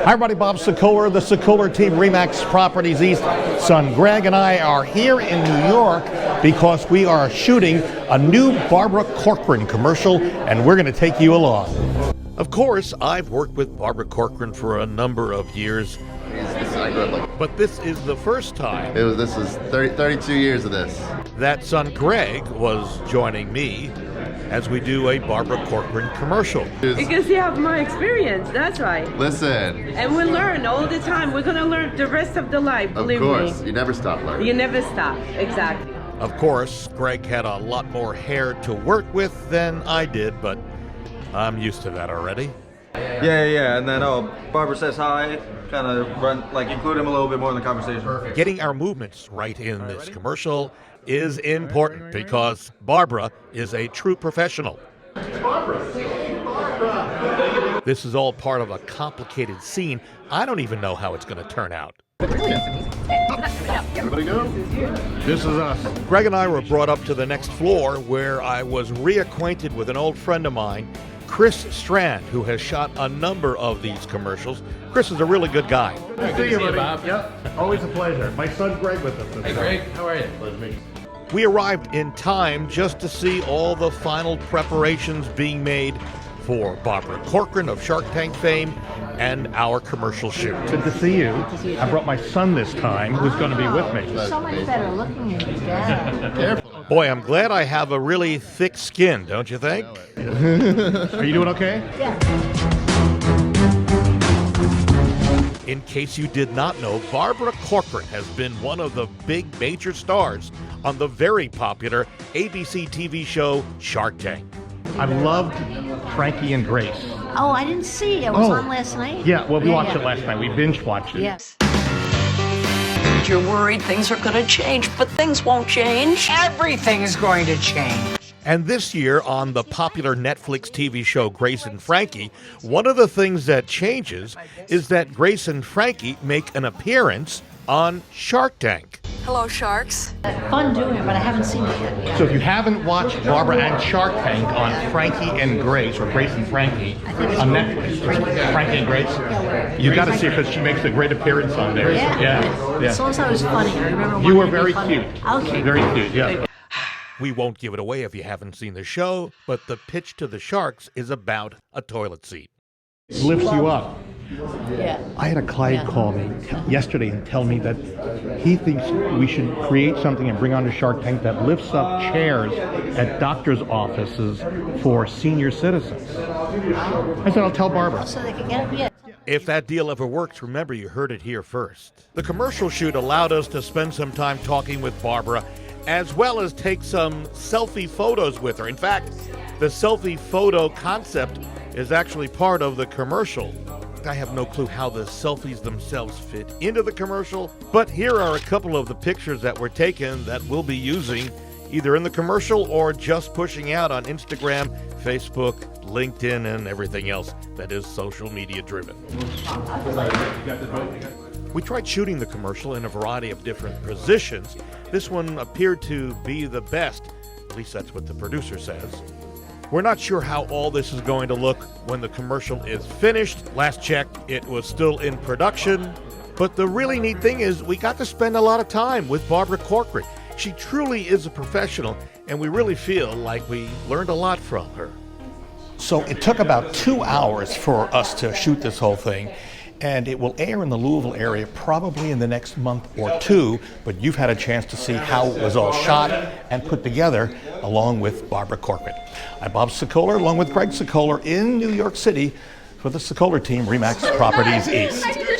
Hi everybody, Bob Sokoler, the Sokoler team, Remax Properties East. Son Greg and I are here in New York because we are shooting a new Barbara Corcoran commercial, and we're going to take you along. Of course, I've worked with Barbara Corcoran for a number of years, but this is the first time This is 32 years of this. that son Greg was joining me as we do a Barbara Corcoran commercial. Because you have more experience, that's right. Listen. And we learn all the time. We're gonna learn the rest of the life, believe me. Of course, you never stop learning. You never stop, exactly. Of course, Greg had a lot more hair to work with than I did, but I'm used to that already. Yeah, and then Barbara says hi, kind of include him a little bit more in the conversation. Getting our movements right in this commercial is important because Barbara is a true professional. This is all part of a complicated scene. I don't even know how it's going to turn out. Everybody go. This is us. Greg and I were brought up to the next floor where I was reacquainted with an old friend of mine, Chris Strand, who has shot a number of these commercials. Chris is a really good guy. Good to see you, Bob. Yep, always a pleasure. My son Greg with us. Hey, Greg. How are you? Pleasure to meet you. We arrived in time just to see all the final preparations being made for Barbara Corcoran of Shark Tank fame and our commercial shoot. Good to see you. I brought my son this time, who's going to be with me. You're so much better looking than your dad. Boy, I'm glad I have a really thick skin, don't you think? Are you doing okay? Yeah. In case you did not know, Barbara Corcoran has been one of the big major stars on the very popular ABC TV show Shark Tank. I loved Frankie and Grace. Oh, I didn't see. It was on last night. Yeah, well, we watched it last night. We binge watched it. Yes. You're worried things are going to change, but things won't change. Everything's going to change. And this year on the popular Netflix TV show Grace and Frankie, one of the things that changes is that Grace and Frankie make an appearance on Shark Tank. Hello, sharks. Fun doing it, but I haven't seen it yet. So if you haven't watched Barbara and Shark Tank on Frankie and Grace, or Grace and Frankie, on Netflix, Frankie and Grace, you got to see her because she makes a great appearance on there. Yeah. As long as I was funny, I remember. You were wanting to be very funny. cute. Okay. Very cute, yeah. We won't give it away if you haven't seen the show, but the pitch to the sharks is about a toilet seat. It lifts you up. Yeah. I had a client call me yesterday and tell me that he thinks we should create something and bring on to Shark Tank that lifts up chairs at doctors' offices for senior citizens. I said, I'll tell Barbara. So they can get it. Yeah. If that deal ever works, remember you heard it here first. The commercial shoot allowed us to spend some time talking with Barbara, as well as take some selfie photos with her. In fact, the selfie photo concept is actually part of the commercial. I have no clue how the selfies themselves fit into the commercial, but here are a couple of the pictures that were taken that we'll be using either in the commercial or just pushing out on Instagram, Facebook, LinkedIn, and everything else that is social media driven. We tried shooting the commercial in a variety of different positions. This one appeared to be the best, at least that's what the producer says. We're not sure how all this is going to look when the commercial is finished. Last check, it was still in production. But the really neat thing is we got to spend a lot of time with Barbara Corcoran. She truly is a professional, and we really feel like we learned a lot from her. So it took about 2 hours for us to shoot this whole thing, and it will air in the Louisville area probably in the next month or two, but you've had a chance to see how it was all shot and put together along with Barbara Corcoran. I'm Bob Sokoler along with Greg Sokoler in New York City for the Sokoler team, Remax Properties East.